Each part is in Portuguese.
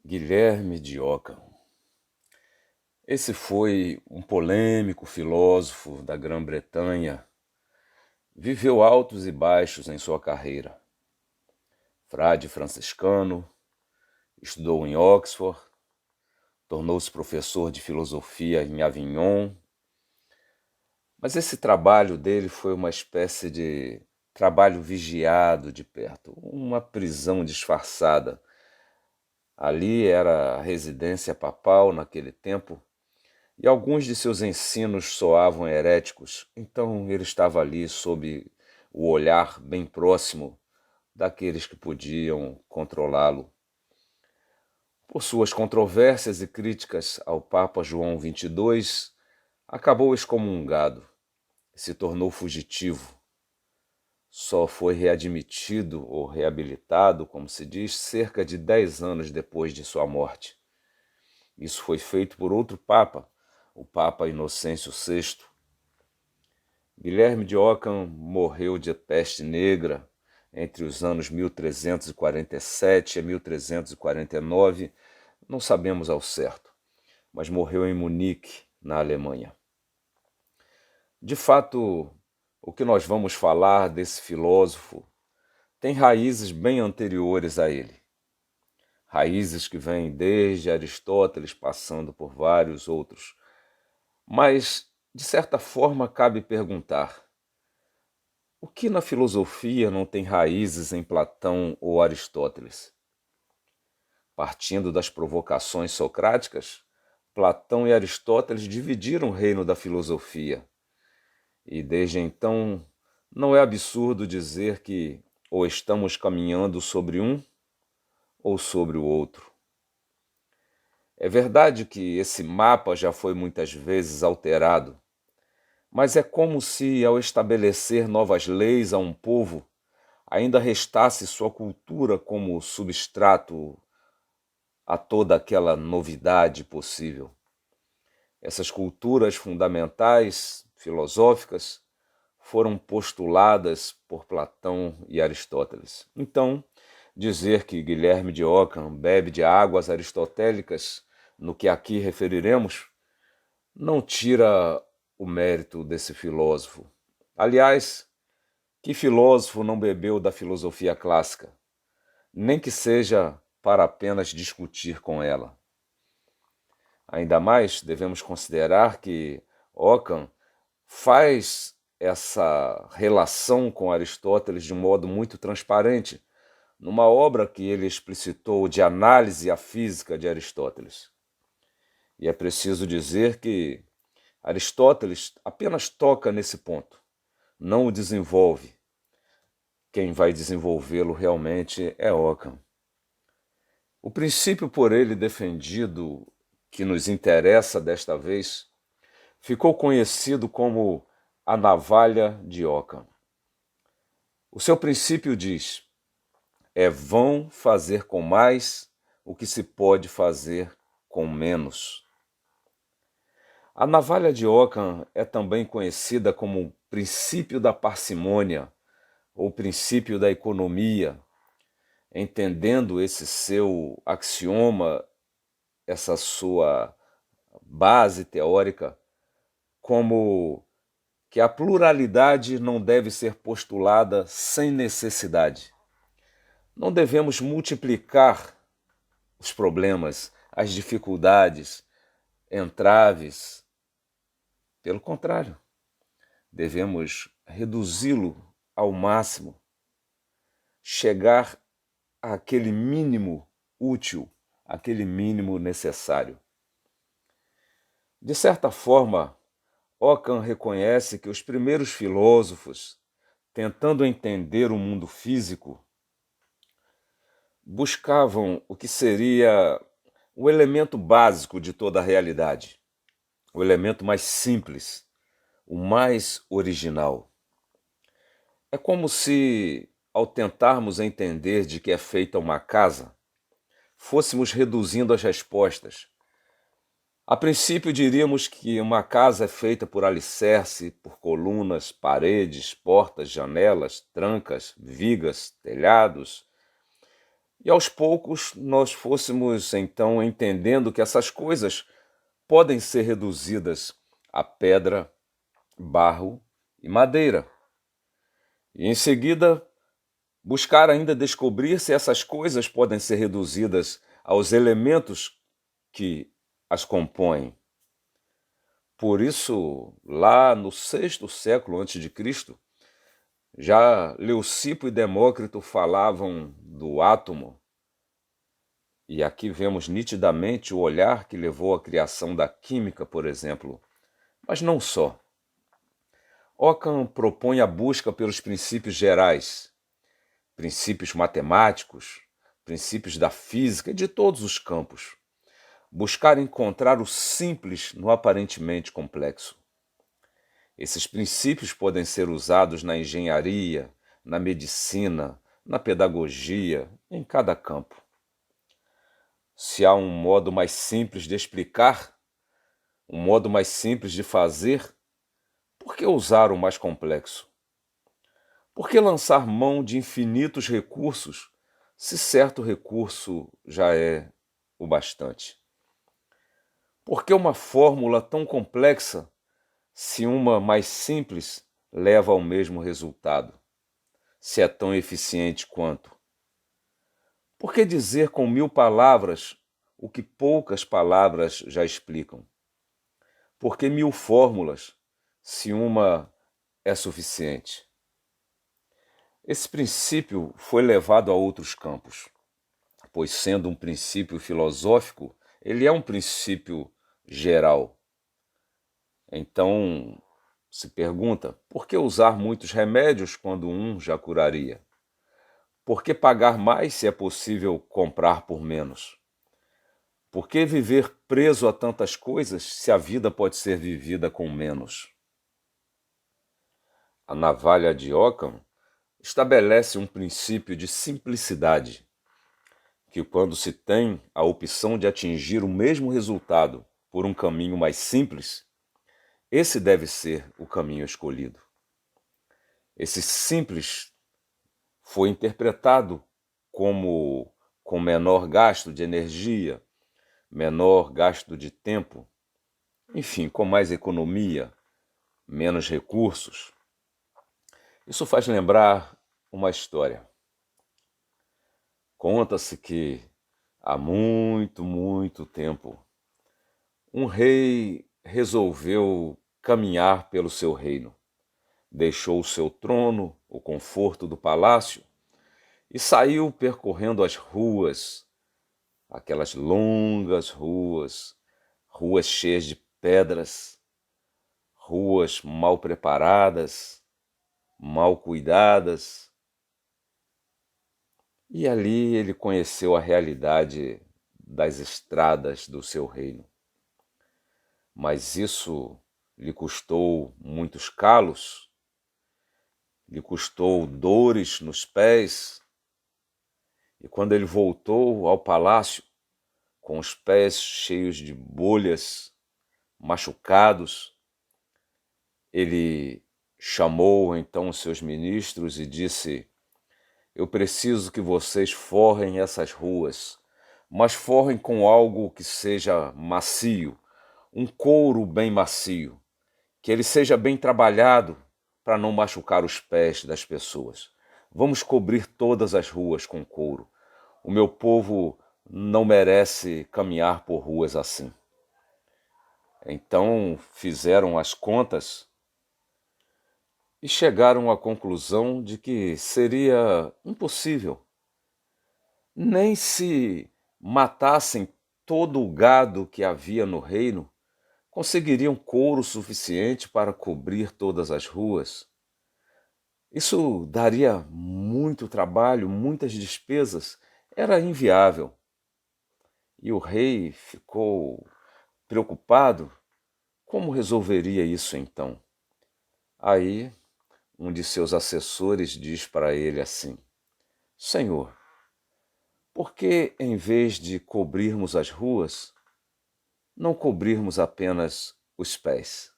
Guilherme de Ockham. Esse foi um polêmico filósofo da Grã-Bretanha. Viveu altos e baixos em sua carreira. Frade franciscano, estudou em Oxford, tornou-se professor de filosofia em Avignon. Mas esse trabalho dele foi uma espécie de trabalho vigiado de perto, uma prisão disfarçada. Ali era a residência papal naquele tempo, e alguns de seus ensinos soavam heréticos, então ele estava ali sob o olhar bem próximo daqueles que podiam controlá-lo. Por suas controvérsias e críticas ao Papa João XXII, acabou excomungado e se tornou fugitivo. Só foi readmitido ou reabilitado, como se diz, cerca de 10 anos depois de sua morte. Isso foi feito por outro Papa, o Papa Inocêncio VI. Guilherme de Ockham morreu de peste negra entre os anos 1347 e 1349, não sabemos ao certo, mas morreu em Munique, na Alemanha. De fato, o que nós vamos falar desse filósofo tem raízes bem anteriores a ele. Raízes que vêm desde Aristóteles, passando por vários outros. Mas, de certa forma, cabe perguntar: o que na filosofia não tem raízes em Platão ou Aristóteles? Partindo das provocações socráticas, Platão e Aristóteles dividiram o reino da filosofia. E desde então, não é absurdo dizer que ou estamos caminhando sobre um ou sobre o outro. É verdade que esse mapa já foi muitas vezes alterado, mas é como se, ao estabelecer novas leis a um povo, ainda restasse sua cultura como substrato a toda aquela novidade possível. Essas culturas fundamentais, filosóficas, foram postuladas por Platão e Aristóteles. Então, dizer que Guilherme de Ockham bebe de águas aristotélicas, no que aqui referiremos, não tira o mérito desse filósofo. Aliás, que filósofo não bebeu da filosofia clássica, nem que seja para apenas discutir com ela? Ainda mais devemos considerar que Ockham faz essa relação com Aristóteles de um modo muito transparente, numa obra que ele explicitou de análise à física de Aristóteles. E é preciso dizer que Aristóteles apenas toca nesse ponto, não o desenvolve. Quem vai desenvolvê-lo realmente é Ockham. O princípio por ele defendido, que nos interessa desta vez, ficou conhecido como a navalha de Ockham. O seu princípio diz: é vão fazer com mais o que se pode fazer com menos. A navalha de Ockham é também conhecida como o princípio da parcimônia ou princípio da economia, entendendo esse seu axioma, essa sua base teórica, como que a pluralidade não deve ser postulada sem necessidade. Não devemos multiplicar os problemas, as dificuldades, entraves. Pelo contrário, devemos reduzi-lo ao máximo, chegar àquele mínimo útil, aquele mínimo necessário. De certa forma, Ockham reconhece que os primeiros filósofos, tentando entender o mundo físico, buscavam o que seria o elemento básico de toda a realidade, o elemento mais simples, o mais original. É como se, ao tentarmos entender de que é feita uma casa, fôssemos reduzindo as respostas. A princípio diríamos que uma casa é feita por alicerce, por colunas, paredes, portas, janelas, trancas, vigas, telhados. E aos poucos nós fôssemos então entendendo que essas coisas podem ser reduzidas a pedra, barro e madeira. E em seguida, buscar ainda descobrir se essas coisas podem ser reduzidas aos elementos que as compõem. Por isso, lá no sexto século antes de Cristo, já Leucipo e Demócrito falavam do átomo, e aqui vemos nitidamente o olhar que levou à criação da química, por exemplo. Mas não só. Ockham propõe a busca pelos princípios gerais, princípios matemáticos, princípios da física e de todos os campos. Buscar encontrar o simples no aparentemente complexo. Esses princípios podem ser usados na engenharia, na medicina, na pedagogia, em cada campo. Se há um modo mais simples de explicar, um modo mais simples de fazer, por que usar o mais complexo? Por que lançar mão de infinitos recursos, se certo recurso já é o bastante? Por que uma fórmula tão complexa, se uma mais simples leva ao mesmo resultado, se é tão eficiente quanto? Por que dizer com 1000 palavras o que poucas palavras já explicam? Por que 1000 fórmulas, se uma é suficiente? Esse princípio foi levado a outros campos, pois sendo um princípio filosófico, ele é um princípio geral. Então, se pergunta, por que usar muitos remédios quando um já curaria? Por que pagar mais se é possível comprar por menos? Por que viver preso a tantas coisas se a vida pode ser vivida com menos? A navalha de Ockham estabelece um princípio de simplicidade, que quando se tem a opção de atingir o mesmo resultado por um caminho mais simples, esse deve ser o caminho escolhido. Esse simples foi interpretado como com menor gasto de energia, menor gasto de tempo, enfim, com mais economia, menos recursos. Isso faz lembrar uma história. Conta-se que há muito, muito tempo, um rei resolveu caminhar pelo seu reino. Deixou o seu trono, o conforto do palácio, e saiu percorrendo as ruas, aquelas longas ruas, ruas cheias de pedras, ruas mal preparadas, mal cuidadas. E ali ele conheceu a realidade das estradas do seu reino. Mas isso lhe custou muitos calos, lhe custou dores nos pés. E quando ele voltou ao palácio, com os pés cheios de bolhas, machucados, ele chamou então os seus ministros e disse: eu preciso que vocês forrem essas ruas, mas forrem com algo que seja macio, um couro bem macio, que ele seja bem trabalhado para não machucar os pés das pessoas. Vamos cobrir todas as ruas com couro. O meu povo não merece caminhar por ruas assim. Então fizeram as contas e chegaram à conclusão de que seria impossível. Nem se matassem todo o gado que havia no reino, conseguiriam couro suficiente para cobrir todas as ruas. Isso daria muito trabalho, muitas despesas, era inviável. E o rei ficou preocupado. Como resolveria isso então? Aí um de seus assessores diz para ele assim: Senhor, por que em vez de cobrirmos as ruas, não cobrirmos apenas os pés?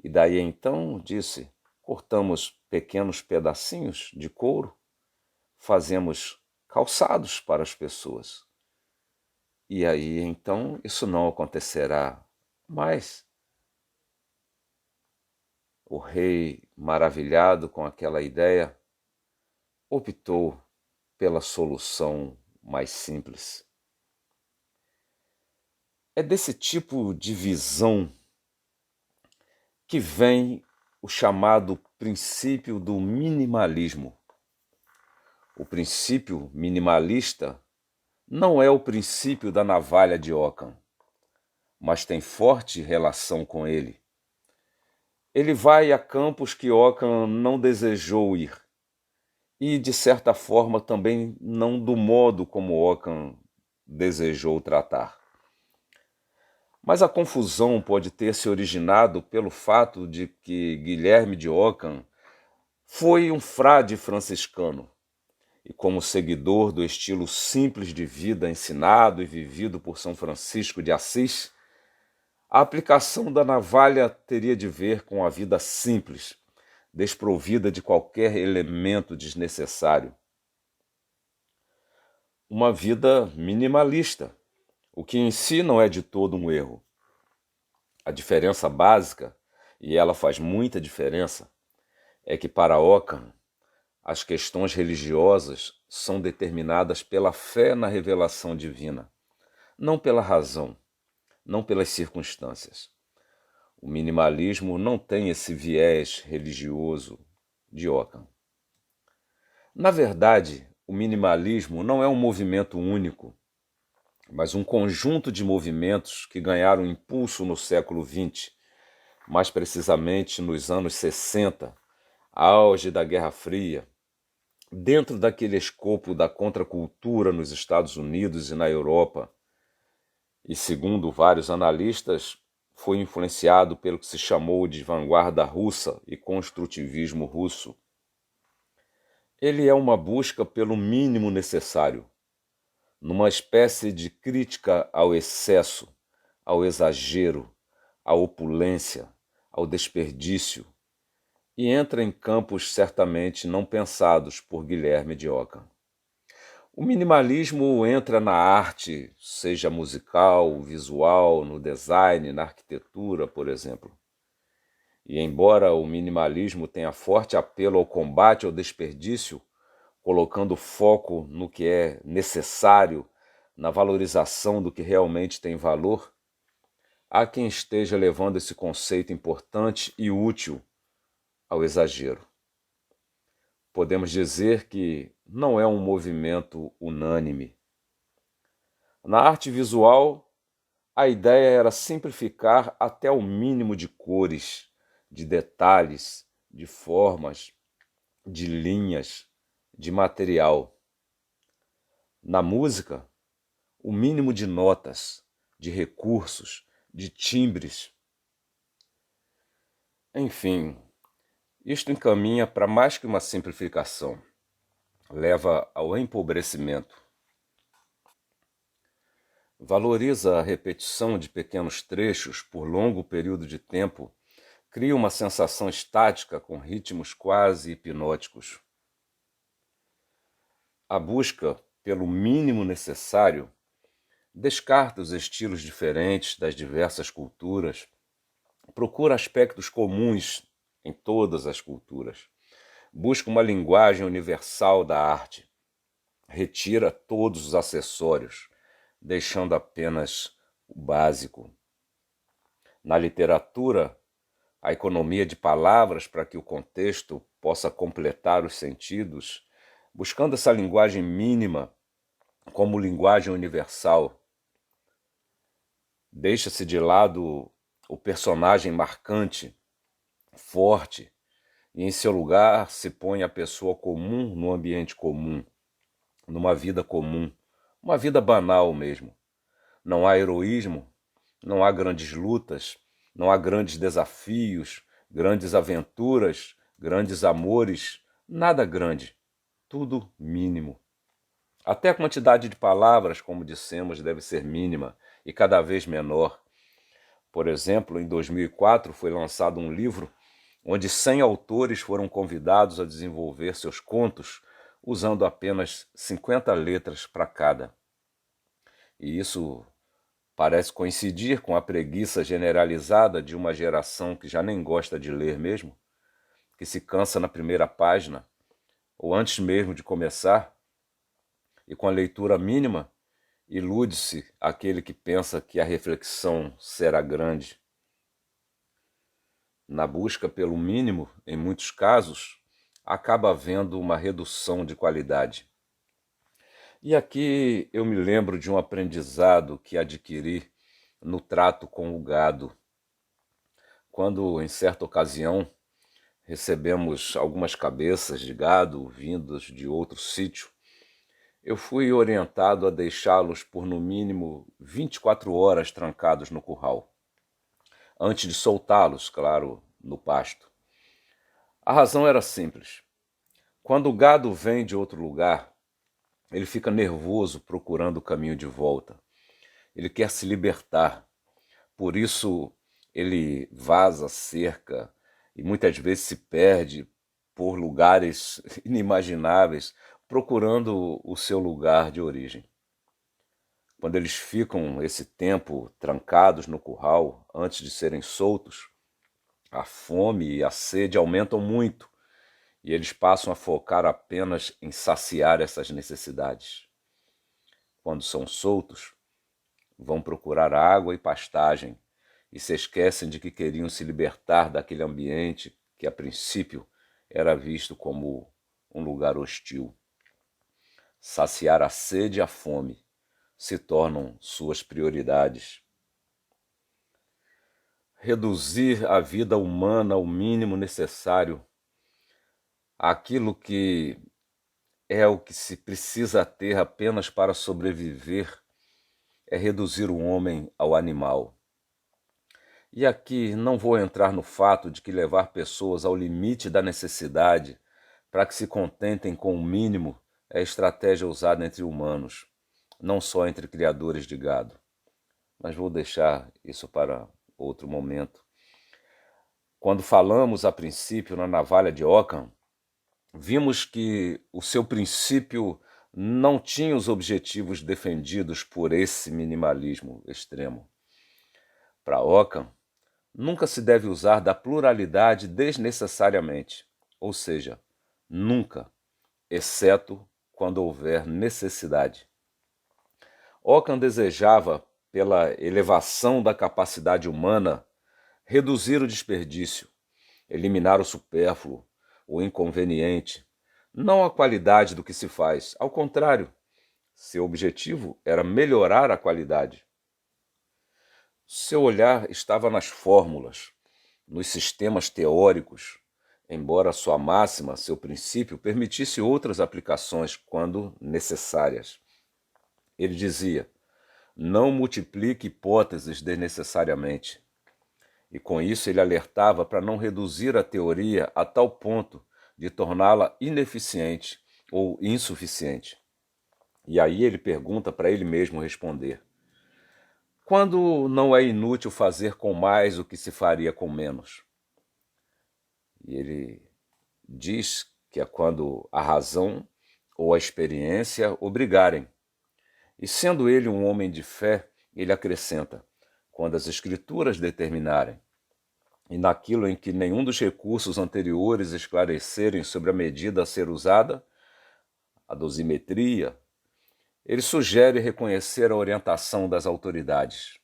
E daí então cortamos pequenos pedacinhos de couro, fazemos calçados para as pessoas. E aí, então, isso não acontecerá mais. O rei, maravilhado com aquela ideia, optou pela solução mais simples. É desse tipo de visão que vem o chamado princípio do minimalismo. O princípio minimalista não é o princípio da navalha de Ockham, mas tem forte relação com ele. Ele vai a campos que Ockham não desejou ir, e, de certa forma, também não do modo como Ockham desejou tratar. Mas a confusão pode ter se originado pelo fato de que Guilherme de Ockham foi um frade franciscano, e como seguidor do estilo simples de vida ensinado e vivido por São Francisco de Assis, a aplicação da navalha teria de ver com a vida simples, desprovida de qualquer elemento desnecessário. Uma vida minimalista, o que em si não é de todo um erro. A diferença básica, e ela faz muita diferença, é que para Ockham, as questões religiosas são determinadas pela fé na revelação divina, não pela razão, não pelas circunstâncias. O minimalismo não tem esse viés religioso de Ockham. Na verdade, o minimalismo não é um movimento único, mas um conjunto de movimentos que ganharam impulso no século XX, mais precisamente nos anos 60, auge da Guerra Fria, dentro daquele escopo da contracultura nos Estados Unidos e na Europa, e, segundo vários analistas, foi influenciado pelo que se chamou de vanguarda russa e construtivismo russo. Ele é uma busca pelo mínimo necessário, numa espécie de crítica ao excesso, ao exagero, à opulência, ao desperdício, e entra em campos certamente não pensados por Guilherme de Ockham. O minimalismo entra na arte, seja musical, visual, no design, na arquitetura, por exemplo. E embora o minimalismo tenha forte apelo ao combate ao desperdício, colocando foco no que é necessário, na valorização do que realmente tem valor, há quem esteja levando esse conceito importante e útil ao exagero. Podemos dizer que não é um movimento unânime. Na arte visual, a ideia era simplificar até o mínimo de cores, de detalhes, de formas, de linhas, de material. Na música, o mínimo de notas, de recursos, de timbres. Enfim, isto encaminha para mais que uma simplificação, leva ao empobrecimento. Valoriza a repetição de pequenos trechos por longo período de tempo, cria uma sensação estática com ritmos quase hipnóticos. A busca pelo mínimo necessário descarta os estilos diferentes das diversas culturas, procura aspectos comuns em todas as culturas, busca uma linguagem universal da arte, retira todos os acessórios, deixando apenas o básico. Na literatura, a economia de palavras para que o contexto possa completar os sentidos, buscando essa linguagem mínima como linguagem universal. Deixa-se de lado o personagem marcante, forte, e em seu lugar se põe a pessoa comum no ambiente comum, numa vida comum, uma vida banal mesmo. Não há heroísmo, não há grandes lutas, não há grandes desafios, grandes aventuras, grandes amores, nada grande, tudo mínimo. Até a quantidade de palavras, como dissemos, deve ser mínima e cada vez menor. Por exemplo, em 2004 foi lançado um livro onde 100 autores foram convidados a desenvolver seus contos usando apenas 50 letras para cada. E isso parece coincidir com a preguiça generalizada de uma geração que já nem gosta de ler mesmo, que se cansa na primeira página, ou antes mesmo de começar, e com a leitura mínima, ilude-se aquele que pensa que a reflexão será grande. Na busca pelo mínimo, em muitos casos, acaba havendo uma redução de qualidade. E aqui eu me lembro de um aprendizado que adquiri no trato com o gado, quando, em certa ocasião, recebemos algumas cabeças de gado vindas de outro sítio. Eu fui orientado a deixá-los por no mínimo 24 horas trancados no curral, antes de soltá-los, claro, no pasto. A razão era simples. Quando o gado vem de outro lugar, ele fica nervoso procurando o caminho de volta. Ele quer se libertar. Por isso, ele vaza cerca e muitas vezes se perde por lugares inimagináveis, procurando o seu lugar de origem. Quando eles ficam esse tempo trancados no curral, antes de serem soltos, a fome e a sede aumentam muito e eles passam a focar apenas em saciar essas necessidades. Quando são soltos, vão procurar água e pastagem e se esquecem de que queriam se libertar daquele ambiente que, a princípio, era visto como um lugar hostil. Saciar a sede e a fome se tornam suas prioridades. Reduzir a vida humana ao mínimo necessário, aquilo que é o que se precisa ter apenas para sobreviver, é reduzir o homem ao animal. E aqui não vou entrar no fato de que levar pessoas ao limite da necessidade para que se contentem com o mínimo é estratégia usada entre humanos, não só entre criadores de gado. Mas vou deixar isso para outro momento. Quando falamos a princípio na navalha de Ockham, vimos que o seu princípio não tinha os objetivos defendidos por esse minimalismo extremo. Para Ockham, nunca se deve usar da pluralidade desnecessariamente, ou seja, nunca, exceto quando houver necessidade. Ockham desejava, pela elevação da capacidade humana, reduzir o desperdício, eliminar o supérfluo, o inconveniente, não a qualidade do que se faz, ao contrário, seu objetivo era melhorar a qualidade. Seu olhar estava nas fórmulas, nos sistemas teóricos, embora sua máxima, seu princípio, permitisse outras aplicações quando necessárias. Ele dizia: não multiplique hipóteses desnecessariamente. E com isso ele alertava para não reduzir a teoria a tal ponto de torná-la ineficiente ou insuficiente. E aí ele pergunta para ele mesmo responder: quando não é inútil fazer com mais o que se faria com menos? E ele diz que é quando a razão ou a experiência obrigarem. E sendo ele um homem de fé, ele acrescenta: quando as escrituras determinarem. E naquilo em que nenhum dos recursos anteriores esclarecerem sobre a medida a ser usada, a dosimetria, ele sugere reconhecer a orientação das autoridades,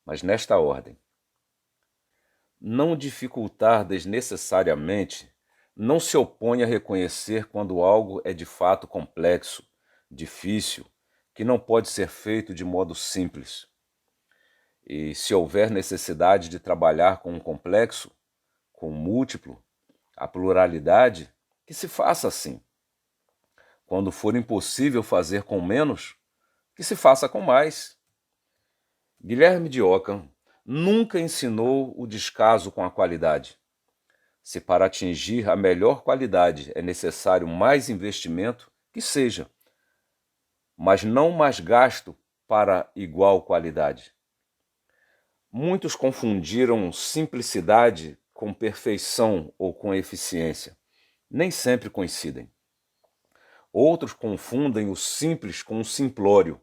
mas nesta ordem: não dificultar desnecessariamente, não se opõe a reconhecer quando algo é de fato complexo, difícil, que não pode ser feito de modo simples. E se houver necessidade de trabalhar com o complexo, com o múltiplo, a pluralidade, que se faça assim. Quando for impossível fazer com menos, que se faça com mais. Guilherme de Ockham nunca ensinou o descaso com a qualidade. Se para atingir a melhor qualidade é necessário mais investimento, que seja, mas não mais gasto para igual qualidade. Muitos confundiram simplicidade com perfeição ou com eficiência. Nem sempre coincidem. Outros confundem o simples com o simplório.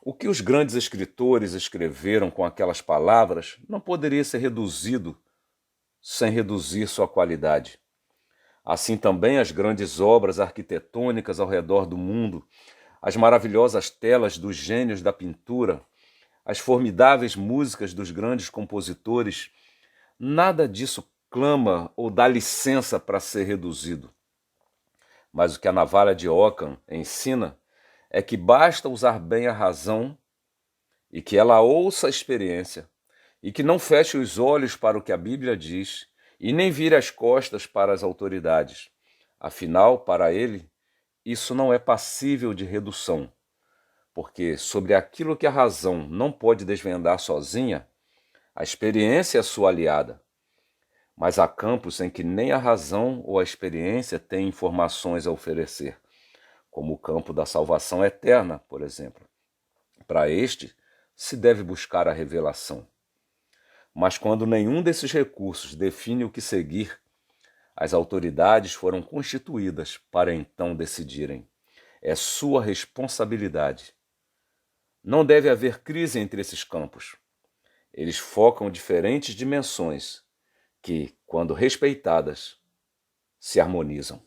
O que os grandes escritores escreveram com aquelas palavras não poderia ser reduzido sem reduzir sua qualidade. Assim também as grandes obras arquitetônicas ao redor do mundo, as maravilhosas telas dos gênios da pintura, as formidáveis músicas dos grandes compositores, nada disso clama ou dá licença para ser reduzido. Mas o que a navalha de Ockham ensina é que basta usar bem a razão e que ela ouça a experiência e que não feche os olhos para o que a Bíblia diz e nem vire as costas para as autoridades. Afinal, para ele, isso não é passível de redução, porque sobre aquilo que a razão não pode desvendar sozinha, a experiência é sua aliada. Mas há campos em que nem a razão ou a experiência têm informações a oferecer, como o campo da salvação eterna, por exemplo. Para este, se deve buscar a revelação. Mas quando nenhum desses recursos define o que seguir, as autoridades foram constituídas para então decidirem. É sua responsabilidade. Não deve haver crise entre esses campos. Eles focam diferentes dimensões que, quando respeitadas, se harmonizam.